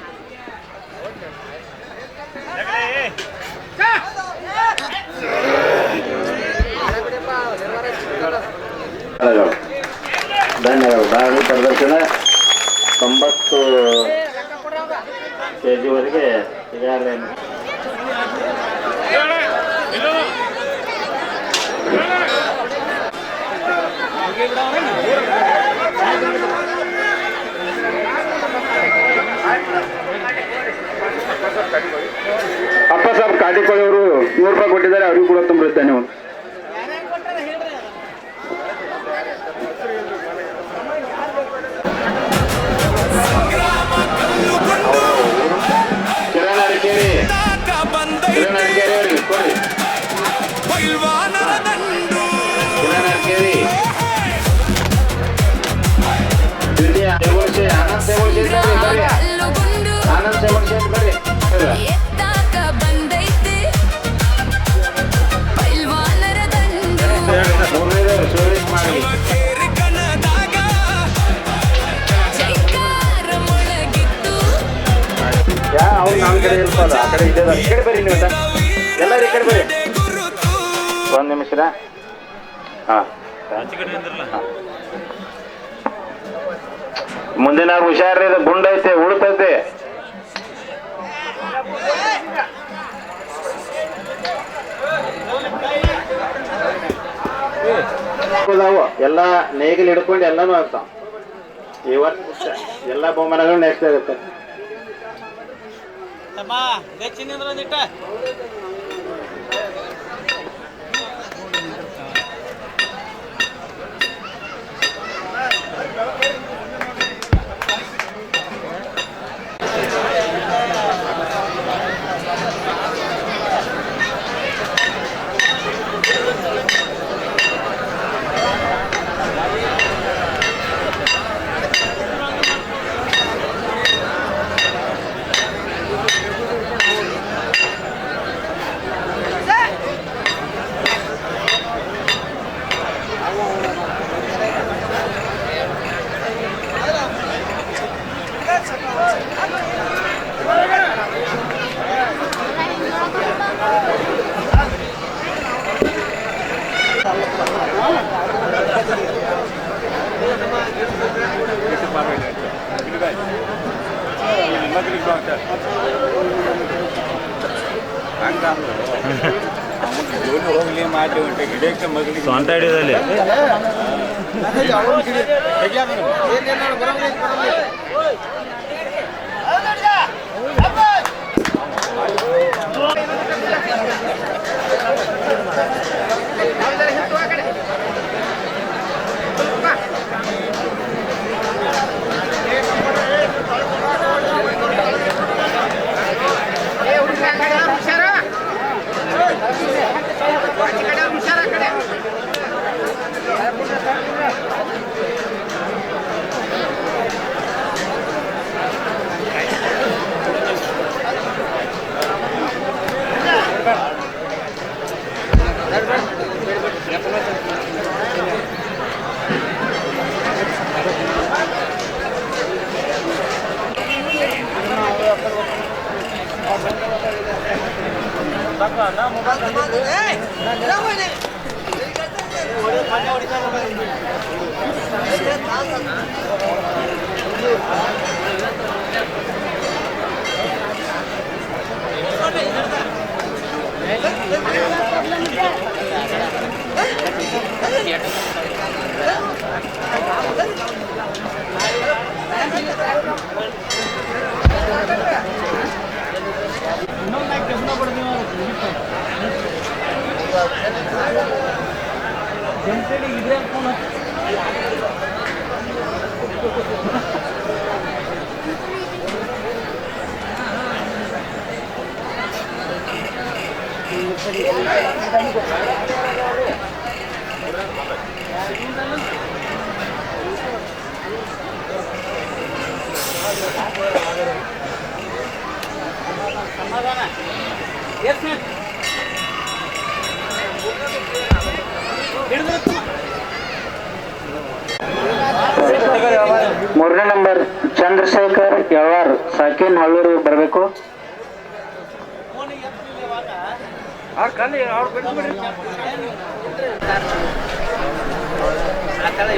ಧನ್ಯವಾದ ದಾಳಿ ಪ್ರದರ್ಶನ 90 kg ಈಗಾಗಲೇ ಅಪ್ಪ ಸಾಬ್ ಕಾಟಿಕೊಳ್ಳಿ ಅವರು 100 ರೂಪಾಯಿ ಕೊಟ್ಟಿದ್ದಾರೆ, ಅವರಿಗೂ ಕೂಡ ತುಂಬ ಧನ್ಯವಾದ. ಕಿರಣ್ ಅರಕೇರಿ ಅವರಿಗೆ ಕೊಡಿ. ಪೈಲ್ವಾನರ ದಂಡು ಕಿರಣ್ ಅರಕೇರಿ ದ್ವಿತೀಯ ಆನಂದ್ ಸೇವರ್ಷಿ ಬರ್ರಿ. ಎತ್ತಾಕ ಬಂದೈತಿ ಪೈಲ್ವಾನರ ದಂಡು ಮೂರನೇದು ಸುರೇಶ್ ಮಾಡಿ ಕೇರಿ ಕಣದಾಗ ಜೈಕಾರ ಮೊಳಗಿತ್ತು ಅವ್ರು ನಮ್ಮ ಕಡೆ ಇರ್ಬೋದು, ಆ ಕಡೆ ಇದೆ. ಈ ಕಡೆ ಬರ್ರಿ ನೀವು ಎಲ್ಲರೂ ಈ ಕಡೆ ಬರ್ರಿ. ಗುರುತು 1 ನಿಮಿಷ. ಹಾಂ ಆಚೆ ಕಡೆ ನಿಂದ್ರಲ್ಲ. ಮುಂದಿನ ಹುಷಾರ್ರಿ, ಇದು ಗುಂಡೈತೆ ಉಳಿತೈತೆ. ಎಲ್ಲ ನೇಗಿಲು ಹಿಡ್ಕೊಂಡು ಎಲ್ಲಾನು ಆಗ್ತಾವ. ಇವತ್ತು ಎಲ್ಲ ಬಹುಮಾನಗಳು ನೆಕ್ಸ್ಟ್ ಆಗುತ್ತೆ. ಸ್ವಂತ ಹಿಡಿಯೋದಲ್ಲಿ ಮೂರನೇ ನಂಬರ್ ಚಂದ್ರಶೇಖರ್ ಯವಾರ್ ಸಾಕಿನ್ ಹಳ್ಳೂರು ಬರಬೇಕು. ಮುಂದೆ ದಾಖಲೆ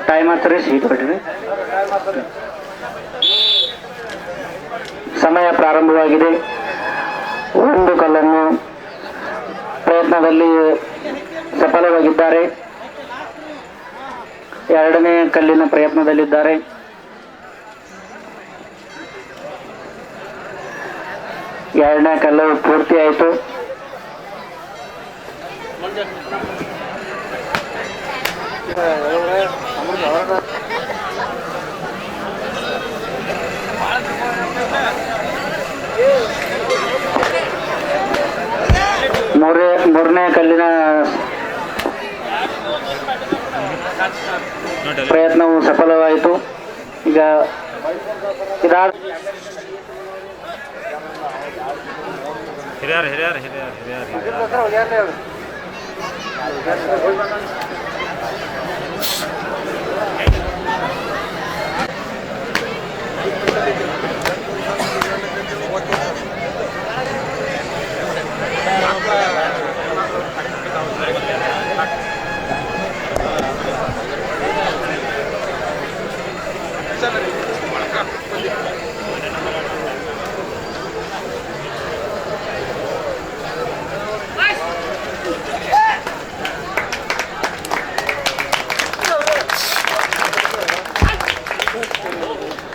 ಟೈಮ್ ಹತ್ರ ಸೀಟ್ ಬಿಡ್ರಿ. ಸಮಯ ಪ್ರಾರಂಭವಾಗಿದೆ. ಒಂದು ಕಲ್ಲನ್ನು ಪ್ರಯತ್ನದಲ್ಲಿ ಸಫಲವಾಗಿದ್ದಾರೆ. ಎರಡನೇ ಕಲ್ಲಿನ ಪ್ರಯತ್ನದಲ್ಲಿದ್ದಾರೆ. ಎರಡನೇ ಕಲ್ಲು ಪೂರ್ತಿ ಆಯಿತು. ಮೂರನೇ ಕಲ್ಲಿನ ಪ್ರಯತ್ನವು ಸಫಲವಾಯಿತು. ಈಗ ಇದಾದ ಹಿರಿಯರ್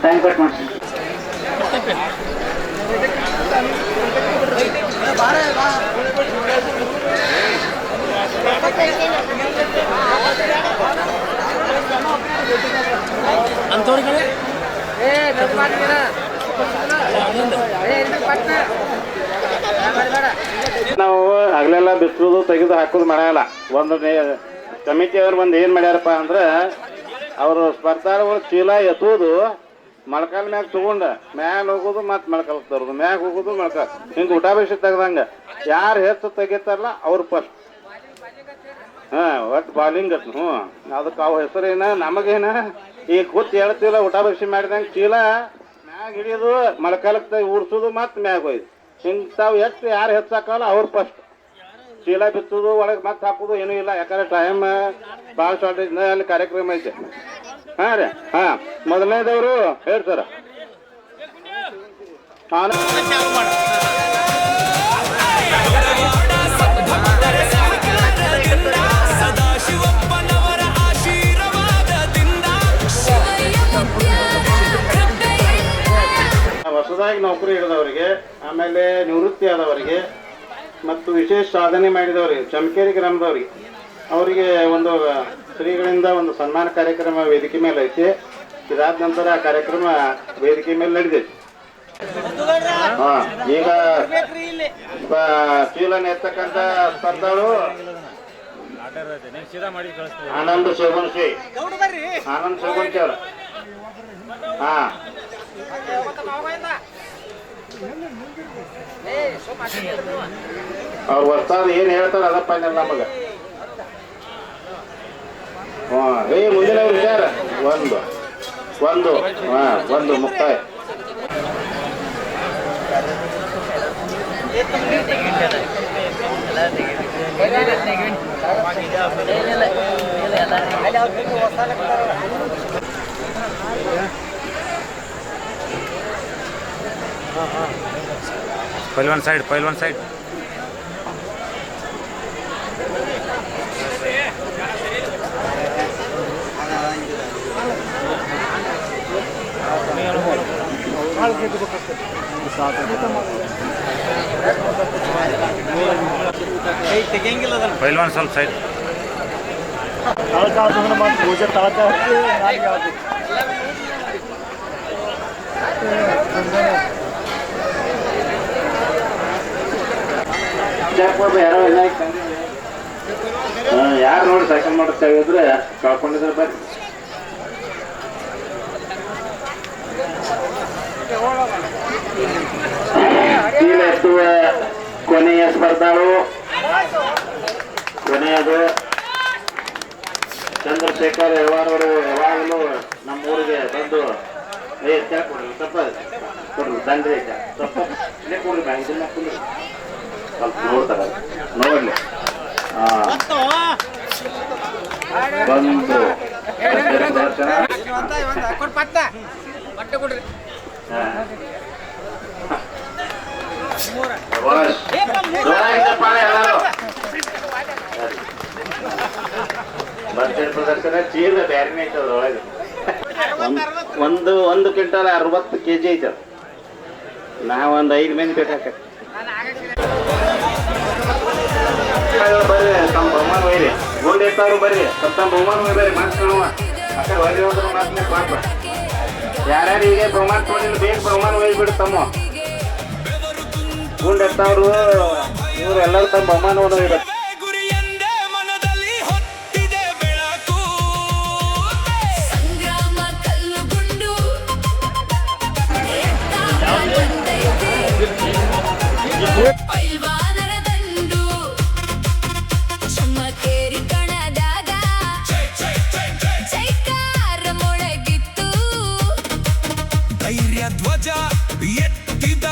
ಟೈಮ್ ಕಟ್ ಮಾಡಿಸಿ. ನಾವು ಹಗಲೆಲ್ಲ ಬಿಸಿಲು ತೆಗೆದು ಹಾಕೋದು ಮಾಡಲ್ಲ. ಒಂದು ಕಮಿಟಿಯವ್ರು ಬಂದು ಏನು ಮಾಡ್ಯಾರಪ್ಪ ಅಂದ್ರೆ ಅವರು ಸ್ಪರ್ಧಾಳುಗಳು ಚೀಲ ಎತ್ತುವುದು ಮೊಳಕಾಲ ಮ್ಯಾಗ ತಗೊಂಡ ಮ್ಯಾಲ ಹೋಗೋದು ಮತ್ತು ಮೊಳಕಾಲಕ್ಕೆ ತರೋದು ಮ್ಯಾಗ ಹೋಗೋದು ಮೊಳಕಾಲ ಹಿಂಗೆ ಊಟ ಬೇಸಿ ತೆಗ್ದಂಗೆ ಯಾರು ಹೆಚ್ಚು ತೆಗಿತಾರಲ್ಲ ಅವ್ರು ಫಸ್ಟ್. ಹಾಂ ಒಟ್ಟು ಬಾಲಿಂಗ್ ಅತ್ ಹ್ಞೂ ಅದಕ್ಕೆ ಅವು ಹೆಸರೇನ ನಮಗೇನ ಈಗ ಕೂತ್ ಹೇಳ್ತಿಲ್ಲ ಊಟ ಬೇಸಿ ಮಾಡಿದಂಗೆ ಚೀಲ ಮ್ಯಾಗ ಹಿಡಿಯೋದು ಮೊಳಕಾಲಕ್ಕೆ ಉಡ್ಸೋದು ಮತ್ತು ಮ್ಯಾಗ ಹೋಯ್ದು ಹಿಂಗೆ ತಾವು ಎಷ್ಟು ಯಾರು ಹೆಚ್ಚಾಕಲ್ಲ ಅವ್ರು ಫಸ್ಟ್. ಚೀಲ ಬಿತ್ತೋದು ಒಳಗೆ ಮತ್ತೆ ಹಾಕೋದು ಏನೂ ಇಲ್ಲ, ಯಾಕಂದ್ರೆ ಟೈಮ್ ಭಾಳ ಶಾರ್ಟೇಜ್ ಅಲ್ಲಿ ಕಾರ್ಯಕ್ರಮ ಐತೆ. ಹಾಂ ರೀ ಹಾಂ ಮೊದಲನೇದವರು ಹೇಳಿ ಸರ. ಸದಾಶಿವಪ್ಪನವರ ಆಶೀರ್ವಾದದಿಂದ ಶಿವಯ್ಯ ಮುತ್ಯಾರ ಕೃಪೆಯಿಂದ ಹೊಸದಾಗಿ ನೌಕರಿ ಹಿಡಿದವರಿಗೆ, ಆಮೇಲೆ ನಿವೃತ್ತಿ ಆದವರಿಗೆ ಮತ್ತು ವಿಶೇಷ ಸಾಧನೆ ಮಾಡಿದವರಿಗೆ, ಚಮಕೇರಿ ಗ್ರಾಮದವರಿಗೆ ಅವರಿಗೆ ಒಂದು ಶ್ರೀಗಳಿಂದ ಒಂದು ಸನ್ಮಾನ ಕಾರ್ಯಕ್ರಮ ವೇದಿಕೆ ಮೇಲೆ ಐತಿ. ಇದಾದ ನಂತರ ಆ ಕಾರ್ಯಕ್ರಮ ವೇದಿಕೆ ಮೇಲೆ ನಡೆದೈತಿ. ಹಾಂ ಈಗ ಚೀಲನ ಎತ್ತಕ್ಕಂಥ ಸ್ಪರ್ಧಾಳು ಆನಂದ್ ಶೋಭನ್ಶ್ರೀ ಆನಂದ್ ಶೋಭನ್ಶ್ರೀ ಅವರು. ಹಾಂ ಅವ್ರು ಹೊಸ್ತಾದ ಏನು ಹೇಳ್ತಾರೆ ಅದಪ್ಪ ನಮಗೆ. ಹಾಂ ಮುಂದಿನವ್ರು ವಿಚಾರ ಒಂದು ಮುಕ್ತಾಯ. ಪೈಲ್ವಾನ್ ಸೈಡ್ ಪೈಲ್ವಾನ್ ಸ್ವಲ್ಪ ಸೈಡ್. ಯಾರು ನೋಡಿ ಸೈಕಲ್ ಮಾಡುತ್ತೆ ಹೇಳಿದ್ರೆ ಕಳ್ಕೊಂಡಿದ್ರೆ ಬರ್ರಿ. ಚೀಲ ಎತ್ತುವ ಕೊನೆಯ ಸ್ಪರ್ಧಾಳು ಕೊನೆಯದು ಚಂದ್ರಶೇಖರ್ ಯವಾರವರು ಯಾವಾಗಲೂ ನಮ್ಮೂರಿಗೆ ಬಂದು ಕೊಡ್ರಿ ಸ್ವಲ್ಪ ಕೊಡ್ರಿ ದಂಡ್ರಿ ಸ್ವಲ್ಪ ಇಲ್ಲೇ ಕೊಡ್ರಿ ಬ್ಯಾಂಕಿಲ್ಲ ಕೊಡ್ರಿ ಸ್ವಲ್ಪ ನೋಡ್ತಾರೆ ನೋಡ್ಲಿ. ಬಂದು ಪ್ರದರ್ಶನ ಚೀಲ ಬ್ಯಾರಿನೇ ಐತೆ ಅದ್ರೊಳಗೆ. ಒಂದು ಕ್ವಿಂಟಲ್ 60 kg ಐತೆ. ನಾವೊಂದು 5 ಮಂದಿ ಬೇಕಾಕ. ಬರ್ರಿ ತಮ್ಮ ಬಹುಮಾನ ಒಯ್ರಿ. ಗುಂಡ್ ಎತ್ತವ್ರು ಬರ್ರಿ ತಮ್ಮ ಬಹುಮಾನ ಒಯ್ಬೇರಿ ಮಾಡ್ಕೊಳ್ಳುವ ಆ ಕಡೆ ಹೊರಗೆ ಹೋದ್ರೆ ಮಾತ್ರ ಮಾತ್ರ ಯಾರ್ಯಾರು ಈಗ ಬಹುಮಾನ ತೊಗೊಂಡಿಲ್ಲ ಬೇಗ ಬಹುಮಾನ ಒಯ್ಬಿಡು ತಮ್ಮ. ಗುಂಡ್ ಎತ್ತವ್ರು ಇವ್ರು ಎಲ್ಲರೂ ತಮ್ಮ ಬಹುಮಾನವನ್ನು ಒಯ್ಬೇಕು. ಗುರಿಯಂದೇ ಮನದಲ್ಲಿ ಹೊತ್ತಿದೆ ಬೆಳಕು. ಸಂಗ್ರಾಮ ಕಲ್ಲುಗುಂಡು ಎತ್ತಾಕ ಬಂದೈತೆ ಪೈಲ್ವಾನರ ದಂಡು ಚಮಕೇರಿ ಕಣದಾಗ ಚೈಕಾರ ಮೊಳಗಿತ್ತು ಧೈರ್ಯ ಧ್ವಜ ಎತ್ತಿದ